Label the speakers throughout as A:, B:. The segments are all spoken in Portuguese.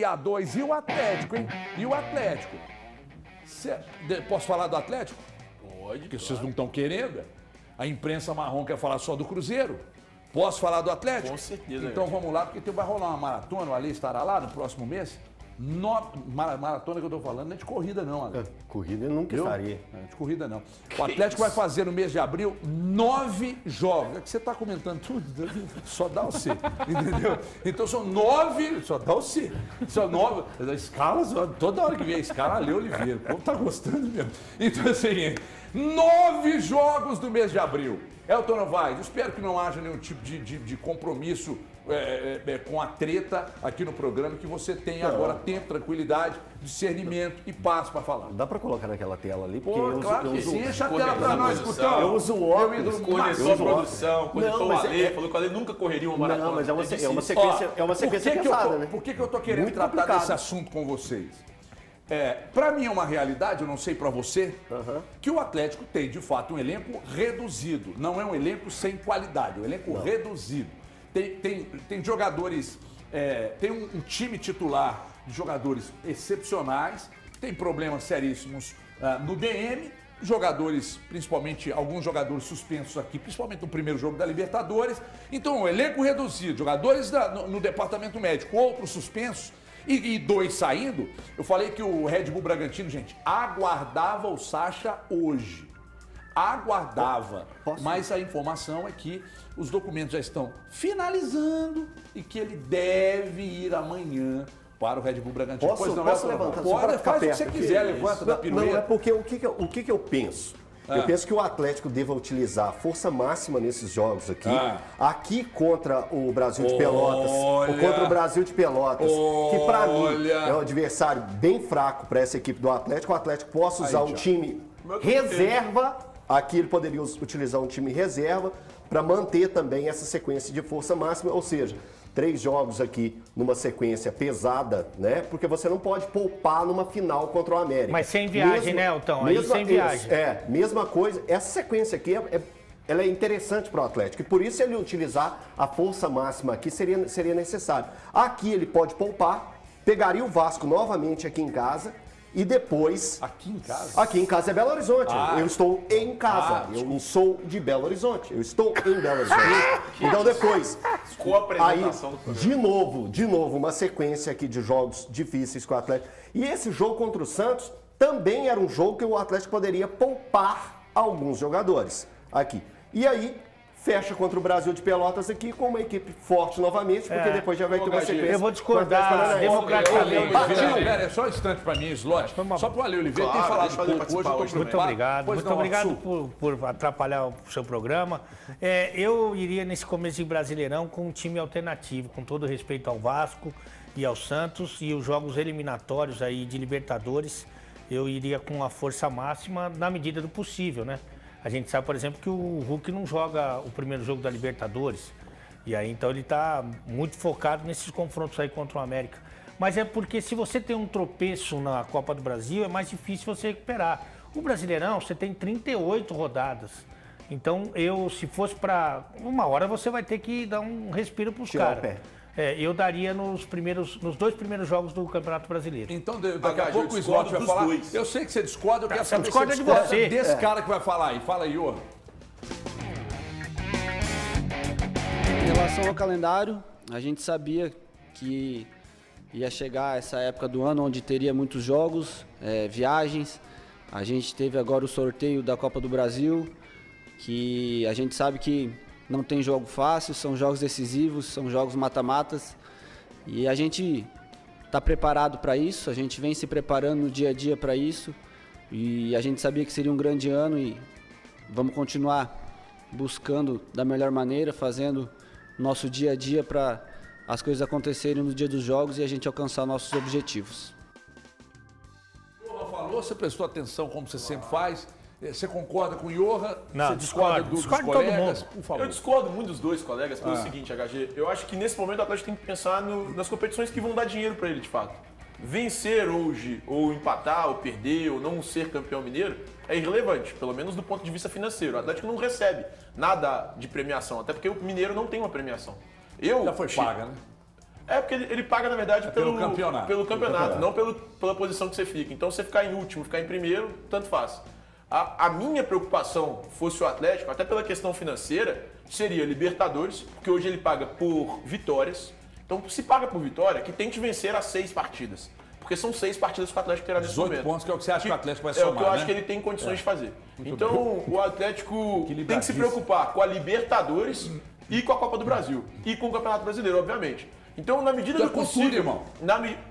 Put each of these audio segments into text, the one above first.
A: aí, A2. E o Atlético, hein? E o Atlético? Posso falar do Atlético?
B: Pode.
A: Porque vocês não estão querendo. A imprensa marrom quer falar só do Cruzeiro. Posso falar do Atlético?
B: Com certeza.
A: Então vamos lá, porque vai rolar uma maratona, o Ale estará lá no próximo mês. Maratona que eu tô falando não é de corrida não, Ale.
C: Corrida eu nunca estaria.
A: Não é de corrida não. O Atlético vai fazer no mês de abril 9 jogos. É que você tá comentando tudo, só dá o C, entendeu? Então são 9, só dá o C. São 9, a escala, toda hora que vem a escala, Ale Oliveira. O povo tá gostando mesmo. Então assim, 9 jogos do mês de abril. Elton Novaes, espero que não haja nenhum tipo de compromisso com a treta aqui no programa, que você tenha agora tempo, tranquilidade, discernimento e paz para falar.
C: Dá para colocar naquela tela ali?
A: Porque claro que sim, enche a tela para nós, escutar.
C: Eu uso o óculos.
B: Conectou a produção, conectou o Ale, falou que o Ale nunca correria uma maratona.
C: Não, mas é uma sequência pesada, né?
A: Por que eu tô querendo tratar desse assunto com vocês? Para mim é uma realidade, eu não sei para você, que o Atlético tem de fato um elenco reduzido. Não é um elenco sem qualidade, é um elenco reduzido. Tem jogadores, tem um time titular de jogadores excepcionais, tem problemas seríssimos no DM, jogadores, principalmente alguns jogadores suspensos aqui, principalmente no primeiro jogo da Libertadores. Então, um elenco reduzido, jogadores no departamento médico, outros suspensos. E 2 saindo, eu falei que o Red Bull Bragantino, gente, aguardava o Sacha hoje. Aguardava. Mas a informação é que os documentos já estão finalizando e que ele deve ir amanhã para o Red Bull Bragantino.
C: Posso levantar?
A: Pode, faz o que você quiser, levanta da pirueta.
C: Não, é porque o que eu penso? Eu penso que o Atlético deva utilizar a força máxima nesses jogos aqui. Aqui contra o Brasil de Pelotas. Ou contra o Brasil de Pelotas. Que para mim é um adversário bem fraco para essa equipe do Atlético. O Atlético possa usar um time reserva. Aqui ele poderia utilizar um time reserva para manter também essa sequência de força máxima. Ou seja, 3 jogos aqui numa sequência pesada, né? Porque você não pode poupar numa final contra o América.
D: Mas sem viagem, né, Elton? Aí sem viagem.
C: Mesma coisa. Essa sequência aqui, ela é interessante para o Atlético. E por isso ele utilizar a força máxima aqui seria necessário. Aqui ele pode poupar, pegaria o Vasco novamente aqui em casa. E depois...
A: Aqui em casa?
C: Aqui em casa é Belo Horizonte. Eu estou em casa. Eu não sou de Belo Horizonte. Eu estou em Belo Horizonte. Então depois...
B: Com a apresentação do
C: programa. De novo, uma sequência aqui de jogos difíceis com o Atlético. E esse jogo contra o Santos também era um jogo que o Atlético poderia poupar alguns jogadores aqui. E aí... fecha contra o Brasil de Pelotas aqui com uma equipe forte novamente, porque depois já vai ter uma sequência.
D: Eu vou discordar democraticamente.
A: Pera, só um instante para mim, slot. Só para o Ale Oliveira, tem falado pouco hoje, eu tô
D: Muito obrigado. Muito obrigado por atrapalhar o seu programa. Eu iria nesse começo de Brasileirão com um time alternativo, com todo respeito ao Vasco e ao Santos, e os jogos eliminatórios aí de Libertadores, eu iria com a força máxima na medida do possível, né? A gente sabe, por exemplo, que o Hulk não joga o primeiro jogo da Libertadores. E aí, então, ele está muito focado nesses confrontos aí contra o América. Mas é porque se você tem um tropeço na Copa do Brasil, é mais difícil você recuperar. O Brasileirão, você tem 38 rodadas. Então, se fosse para uma hora, você vai ter que dar um respiro para os caras. Eu daria nos 2 primeiros jogos do Campeonato Brasileiro.
A: Então, daqui a pouco o Slot vai falar. Eu sei que você discorda, eu quero saber se
D: você discorda
A: desse cara que vai falar aí. Fala aí, Ior.
E: Em relação ao calendário, a gente sabia que ia chegar essa época do ano onde teria muitos jogos, viagens. A gente teve agora o sorteio da Copa do Brasil, que a gente sabe que não tem jogo fácil, são jogos decisivos, são jogos mata-matas. E a gente está preparado para isso, a gente vem se preparando no dia a dia para isso. E a gente sabia que seria um grande ano e vamos continuar buscando da melhor maneira, fazendo nosso dia a dia para as coisas acontecerem no dia dos jogos e a gente alcançar nossos objetivos.
A: Falou, você prestou atenção como você sempre faz? Você concorda com o Johan?
D: Não,
A: você discorda dos colegas? Por favor.
B: Eu discordo muito dos dois colegas pelo seguinte, HG. Eu acho que nesse momento o Atlético tem que pensar nas competições que vão dar dinheiro para ele, de fato. Vencer hoje, ou empatar, ou perder, ou não ser campeão mineiro, é irrelevante, pelo menos do ponto de vista financeiro. O Atlético não recebe nada de premiação, até porque o mineiro não tem uma premiação.
A: Já foi paga, né?
B: É porque ele paga, na verdade, pelo campeonato, não pela posição que você fica. Então, você ficar em último, ficar em primeiro, tanto faz. A minha preocupação, fosse o Atlético, até pela questão financeira, seria Libertadores, porque hoje ele paga por vitórias. Então, se paga por vitória, que tente vencer as 6 partidas. Porque são 6 partidas que o Atlético terá nesse
A: 18
B: momento.
A: pontos, que é o que você acha que o Atlético vai somar,
B: É o que eu acho
A: né?
B: que ele tem condições de fazer. Então, o Atlético tem que se preocupar com a Libertadores e com a Copa do Brasil. E com o Campeonato Brasileiro, obviamente. Então, na medida do possível...
A: irmão.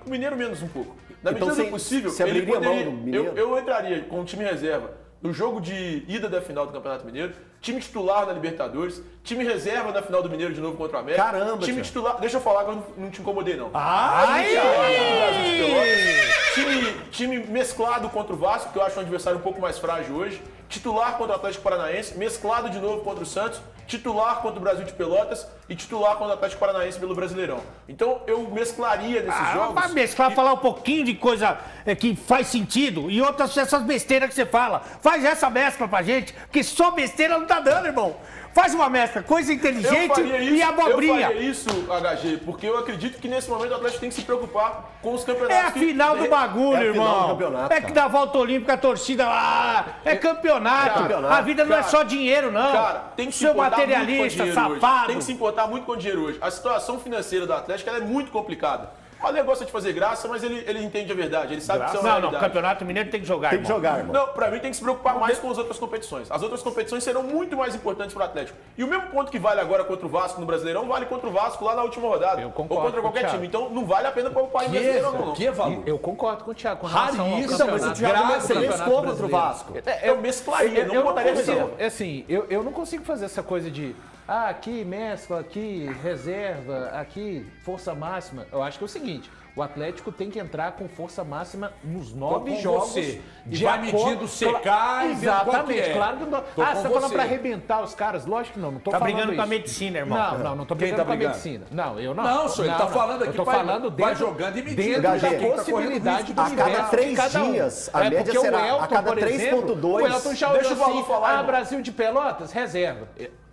B: O Mineiro menos um pouco. Na
C: Então,
B: medida do possível, ele poderia... Eu entraria com o time reserva no jogo de ida da final do Campeonato Mineiro, time titular na Libertadores, time reserva na final do Mineiro de novo contra o América.
C: Caramba,
B: time titular... Deixa eu falar que eu não te incomodei, não. Time mesclado contra o Vasco, que eu acho um adversário um pouco mais frágil hoje. Titular contra o Atlético Paranaense, mesclado de novo contra o Santos, titular contra o Brasil de Pelotas e titular contra o Atlético Paranaense pelo Brasileirão. Então eu mesclaria nesses jogos.
D: Vai mesclar, falar um pouquinho de coisa que faz sentido e outras essas besteiras que você fala. Faz essa mescla pra gente, porque só besteira não tá dando, irmão. Faz uma mescla, coisa inteligente e abobrinha.
B: Eu faria isso, HG, porque eu acredito que nesse momento o Atlético tem que se preocupar com os campeonatos.
D: É a final do bagulho, irmão. É que da volta olímpica a torcida é campeonato. A vida não é só dinheiro, não.
B: Cara, tem que se
D: Seu
B: importar
D: materialista,
B: muito com dinheiro
D: safado.
B: hoje. Tem que se importar muito com o dinheiro hoje. A situação financeira do Atlético ela é muito complicada. O Ale gosta de fazer graça, mas ele entende a verdade. Ele sabe que isso é uma realidade.
D: Não, Campeonato Mineiro tem que jogar,
C: Tem que jogar, irmão.
B: Não, pra mim tem que se preocupar mais com as outras competições. As outras competições serão muito mais importantes pro Atlético. E o mesmo ponto que vale agora contra o Vasco no Brasileirão, vale contra o Vasco lá na última rodada.
F: Eu concordo
B: ou contra qualquer
F: com o
B: time. Então não vale a pena poupar em Brasileirão, não.
A: Que valor?
F: Eu concordo com o Thiago. Com relação ao
A: Raríssimo.
C: Então, mas o Thiago
F: campeonato
C: você mesclou contra o
F: brasileiro.
C: Vasco.
B: Eu mesclaria, não botaria reserva.
F: Assim, eu não consigo fazer essa coisa de aqui mescla, aqui reserva, aqui força máxima. Eu acho que é o seguinte, o Atlético tem que entrar com força máxima nos 9
A: com
F: jogos.
A: você. E
F: de
A: vai
F: acordo-
A: medindo secar e vendo qual que
F: Exatamente,
A: é.
F: claro que não.
A: Tô
F: Você
A: com
F: tá falando
A: você.
F: pra arrebentar os caras? Lógico que não, não tô
D: Tá
F: falando
D: brigando com a
F: isso.
D: medicina, irmão.
F: Não tô
A: Quem
F: brigando
A: tá
F: com a
A: brigando?
F: medicina. Não, eu não.
A: Não, senhor, ele tá falando aqui,
F: eu tô
A: vai-
F: falando
A: vai
F: dentro,
A: jogando e medindo.
F: dentro
C: HG,
F: da
C: quem tá correndo
F: possibilidade do
C: A cada
F: universo
C: 3
F: de cada um.
C: dias, a média
F: porque
C: será
F: o Elton,
C: a cada
F: por exemplo,
C: 3,2.
F: O Elton já
B: Deixa
F: olhou
B: o Valor
F: assim,
B: falar, irmão.
F: Brasil de Pelotas, reserva.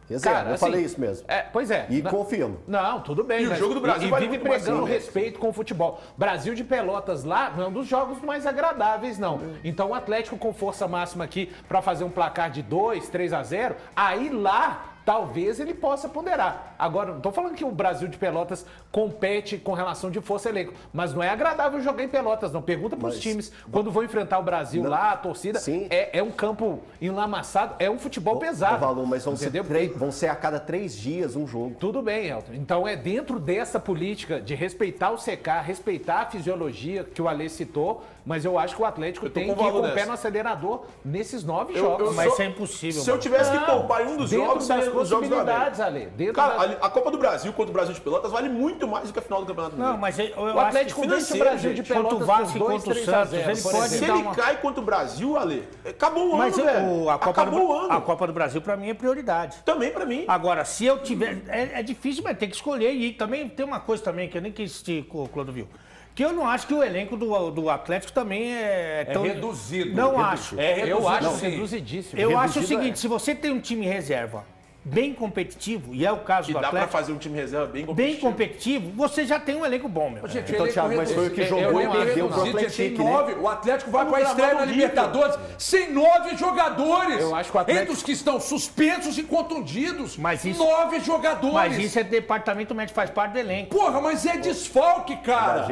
C: Reserva, eu falei isso mesmo.
F: Pois é.
C: E confirmo.
F: Não, tudo bem.
B: E o
F: mas-
B: jogo do Brasil
F: e
B: vale
F: vive
B: muito mais
F: pregando
B: que isso.
F: respeito com o futebol. Brasil de Pelotas lá não é um dos jogos mais agradáveis, não. Então o Atlético com força máxima aqui pra fazer um placar de 2, 3-0, aí lá talvez ele possa ponderar. Agora, não tô falando que o Brasil de Pelotas compete com relação de força elenco, mas não é agradável jogar em Pelotas, não. Pergunta pros
C: Mas-
F: times, quando vão enfrentar o Brasil lá, a torcida,
C: Sim.
F: é um campo enlamaçado, é um futebol pesado.
C: Valor, mas vão ser,
F: entendeu?
C: vão ser a cada 3 dias um jogo.
F: Tudo bem, Elton. Então é dentro dessa política de respeitar o CK, respeitar a fisiologia que o Alê citou, mas eu acho que o Atlético
B: tô
F: tem
B: com
F: que ir
B: valor
F: com o pé
B: nessa.
F: no acelerador nesses 9
B: Eu
F: jogos.
D: Mas
B: só-
D: isso é impossível,
B: Se eu
D: mano.
B: tivesse que poupar em um dos
F: dentro
B: jogos,
F: das
B: seria os jogos do América.
F: possibilidades, Ale. Dentro
B: Cara,
F: das...
B: a Copa do Brasil contra o Brasil de Pelotas vale muito mais do que a final do Campeonato
D: Não,
B: Mineiro.
D: mas eu
F: O
D: acho que
F: Atlético vence o
B: financeiro,
F: Brasil de
B: gente.
F: Pelotas
D: Contra o Vasco
F: por
D: e
F: 2,
D: contra o
F: 3 a 0,
D: Santos, ele
F: por
D: pode
F: exemplo.
B: Se
D: dar
B: ele
D: uma-
B: cai contra o Brasil, Ale, acabou o ano,
D: Mas
B: velho.
D: a Copa
B: Acabou o ano.
D: a Copa do Brasil, pra mim, é prioridade.
B: Também pra mim.
D: Agora, se eu tiver... É difícil, mas tem que escolher. E também tem uma coisa também que eu nem quis te, Clodovil. Que eu não acho que o elenco do Atlético também é tão...
A: reduzido.
D: Não
A: Reduzido.
D: acho.
A: É reduzido.
F: Eu acho
A: sim.
F: reduzidíssimo.
D: Eu acho o
C: Reduzido
D: seguinte, se você tem um time reserva bem competitivo, e é o caso
B: E
D: do
B: dá pra
D: Atlético,
B: fazer um time reserva bem
D: bem
B: competitivo.
D: competitivo, você já tem um elenco bom, meu.
C: Então, Thiago, mas foi o que jogou
A: O
C: e
A: elenco
C: perdeu pro
A: reduzido, já tem
C: Atlético, né?
A: 9. O Atlético vai
B: Tá
A: para a
B: no
A: estreia na
B: gramado horrível.
A: Libertadores sem 9 jogadores.
F: Eu acho que o Atlético-
A: Entre os que estão suspensos e contundidos.
D: Mas isso-
A: 9 jogadores.
D: Mas isso é departamento médico, faz parte do elenco.
A: Porra, mas é desfalque, cara.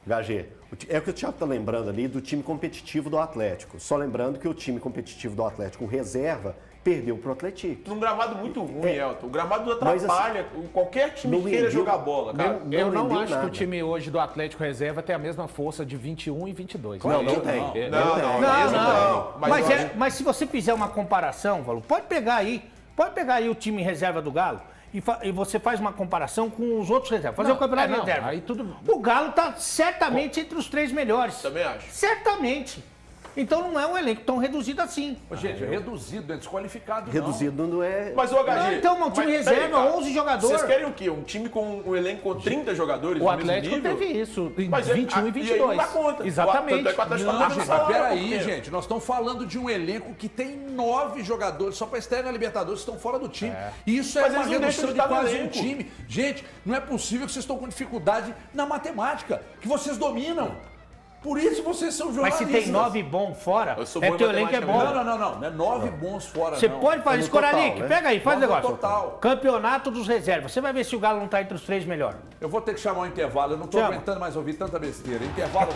C: HG, é o que o Thiago tá lembrando ali do time competitivo do Atlético. Só lembrando que o time competitivo do Atlético reserva perdeu pro Atlético.
B: Num gramado muito ruim, Elton. O gramado
C: Mas,
B: atrapalha qualquer time
C: não
B: que queira
C: rendeu-
B: jogar bola, cara.
F: Eu não
C: rendeu
F: acho que
C: nada.
F: o time hoje do Atlético Reserva tem a mesma força de 21 e 22.
C: Não, não
F: Eu-
C: tem.
B: Não,
C: tem.
B: não.
D: Mas,
B: eu acho-
D: mas se você fizer uma comparação, Valor, pode pegar aí o time reserva do Galo e você faz uma comparação com os outros reservas. Fazer
F: Não,
D: o campeonato
F: não,
D: reserva.
F: aí tudo-
D: O Galo tá certamente entre os 3 melhores.
B: Também acho.
D: Certamente. Então não é um elenco tão reduzido assim.
A: Ô, gente, reduzido, é desqualificado.
C: Reduzido não é.
B: Mas o HG...
D: Não, então, um time
B: mas,
D: reserva,
B: peraí, cara,
D: 11 jogadores.
B: Vocês querem o quê? Um time com um elenco com 30 jogadores
F: O
B: no mesmo
F: Atlético
B: nível?
F: teve isso em
B: Mas
F: 21 e
B: aí não
F: 22.
B: dá conta.
F: Exatamente.
B: Tanto é que o Atlético
A: Não,
B: tá
A: gente,
B: devendo
A: mas
B: salário,
A: peraí,
B: por quê?
A: gente. Nós estamos falando de um elenco que tem 9 jogadores só para estreia na Libertadores que estão fora do time. E isso é
B: Mas
A: uma
B: eles não deixam
A: redução
B: de
A: de
B: estar no
A: quase um
B: elenco.
A: time. Gente, não é possível que vocês estão com dificuldade na matemática, que vocês dominam. Por isso vocês são
D: Mas
A: jornalistas.
D: se tem 9 bons fora,
B: Eu sou bom em
D: teu elenco é bom.
B: matemática
A: Não é 9 bons fora,
D: Você
A: não.
D: pode fazer
C: no
D: isso,
C: total,
D: Coralic.
C: né?
D: Pega aí, faz o
A: Vamos no
D: negócio.
A: total.
D: Campeonato dos reservas. Você vai ver se o Galo não tá entre os 3 melhores.
A: Eu vou ter que chamar um intervalo, eu não tô
D: Chama.
A: aguentando mais ouvir tanta besteira. Intervalo